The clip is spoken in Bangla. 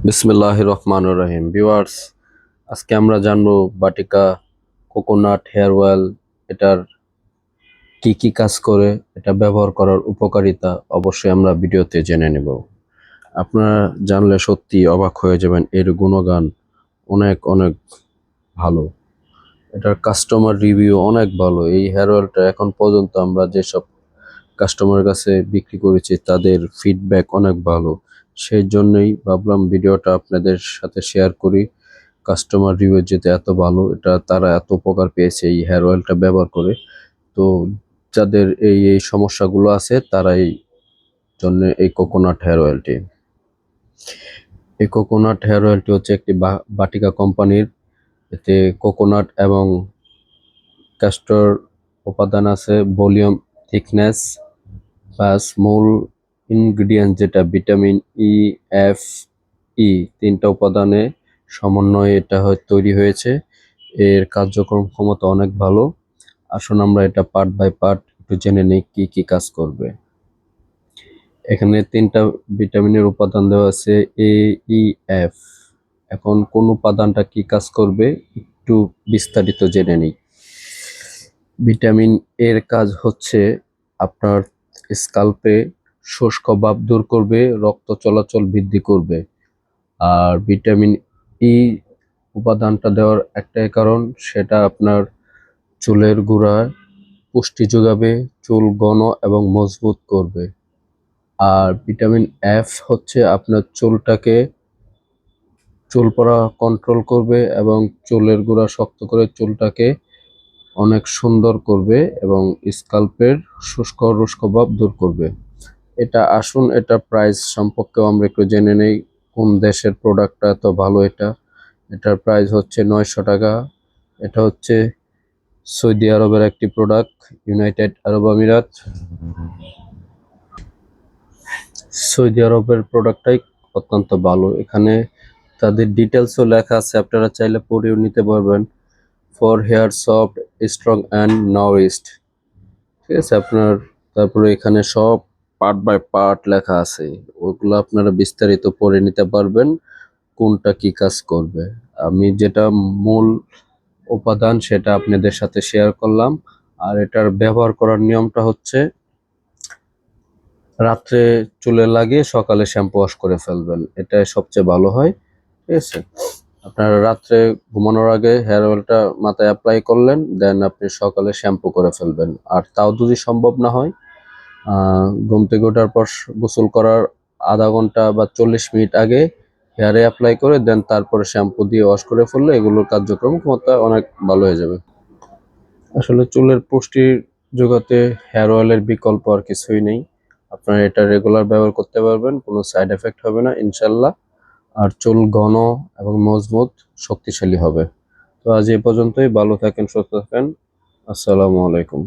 বিসমিল্লাহির রহমানির রহিম। ভিউয়ার্স, আজকে আমরা জানবো বাটিকা কোকোনাট হেয়ার অয়েল, এটার কি কি কাজ করে, এটা ব্যবহার করার উপকারিতা অবশ্যই আমরা ভিডিওতে জেনে নেব। আপনারা জানলে সত্যি অবাক হয়ে যাবেন, এর গুণগান অনেক অনেক ভালো। এটার কাস্টমার রিভিউ অনেক ভালো। এই হেয়ার অয়েলটা এখন পর্যন্ত আমরা যেসব কাস্টমারের কাছে বিক্রি করেছি তাদের ফিডব্যাক অনেক ভালো। সেই জন্যই ভাবলাম ভিডিওটা আপনাদের সাথে শেয়ার করি। কাস্টমার রিভিউ যেতে এত ভালো, এটা তারা এত উপকার পেয়েছে এই হেয়ার অয়েলটা ব্যবহার করে। তো যাদের এই সমস্যাগুলো আছে তারাই জন্য এই কোকোনাট হেয়ার অয়েলটি। এই কোকোনাট হেয়ার অয়েলটি হচ্ছে একটি বাটিকা কোম্পানির। এতে কোকোনাট এবং ক্যাস্টর উপাদান আছে, ভলিউম, থিকনেস, প্লাস মূল ইনগ্রিডিয়েন্ট যেটা ভিটামিন ই, এফ, ই, তিনটা উপাদানে সমন্বয়ে এটা তৈরি হয়েছে। এর কার্যক্রম ক্ষমতা অনেক ভালো। আসুন আমরা এটা পার্ট বাই পার্ট একটু জেনে নিই কি কি কাজ করবে। এখানে তিনটা ভিটামিনের উপাদান দেওয়া আছে, এ, ই, এফ। এখন কোন উপাদানটা কি কাজ করবে একটু বিস্তারিত জেনে নিই। ভিটামিন এর কাজ হচ্ছে আপনার স্কাল্পে শুষ্ক ভাব দূর করবে, রক্ত চলাচল বৃদ্ধি করবে। আর ভিটামিন ই উপাদানটা দেওয়ার একটাই কারণ, সেটা আপনার চুলের গোড়ায় পুষ্টি যোগাবে, চুল ঘন এবং মজবুত করবে। আর ভিটামিন এফ হচ্ছে আপনার চুল পড়া কন্ট্রোল করবে এবং চুলের গোড়া শক্ত করে চুলটাকে অনেক সুন্দর করবে এবং স্কাল্পের শুষ্ক রুষ্ক ভাব দূর করবে। আসুন এটা প্রাইস সম্পর্কেও আমরা একটু জেনে নেই। কোন দেশের প্রোডাক্টটা এত ভালো? এটার প্রাইস হচ্ছে 900 টাকা। এটা হচ্ছে সৌদি আরবের একটি প্রোডাক্ট, ইউনাইটেড আরব আমিরাত। সৌদি আরবের প্রোডাক্টটাই অত্যন্ত ভালো। এখানে তাদের ডিটেলসও লেখা আছে, আপনারা চাইলে পড়েও নিতে পারবেন। For hair soft, strong and nourished, ঠিক আছে আপনার। তারপরে এখানে সব পার্ট বাই পার্ট লেখা আছে, ওগুলো আপনারা বিস্তারিত পড়ে নিতে পারবেন কোনটা কি কাজ করবে। আমি যেটা মূল উপাদান সেটা আপনাদের সাথে শেয়ার করলাম। আর এটার ব্যবহার করার নিয়মটা হচ্ছে রাত্রে চুলে লাগিয়ে সকালে শ্যাম্পু ওয়াশ করে ফেলবেন, এটাই সবচেয়ে ভালো হয়। ঠিক আছে, আপনারা রাত্রে ঘুমানোর আগে হেয়ার অয়েলটা মাথায় অ্যাপ্লাই করলেন, দেন আপনি সকালে শ্যাম্পু করে ফেলবেন। আর তাও যদি সম্ভব না হয়, ঘুম থেকে ওঠার পর গোসল করার আধা ঘন্টা বা 40 মিনিট আগে হেয়ারে অ্যাপ্লাই করে দেন তারপরে শ্যাম্পু দিয়ে ওয়াশ করে ফেললে এগুলোর কার্যক্রম ক্ষমতা অনেক ভালো হয়ে যাবে। আসলে চুলের পুষ্টি যোগাতে হেয়ার অয়েলের বিকল্প আর কিছুই নেই। আপনারা এটা রেগুলার ব্যবহার করতে পারবেন, কোনো সাইড এফেক্ট হবে না ইনশাল্লাহ। আর চুল ঘন এবং মজবুত, শক্তিশালী হবে। তো আজ এ পর্যন্তই। ভালো থাকেন, সুস্থ থাকেন। আসসালামু আলাইকুম।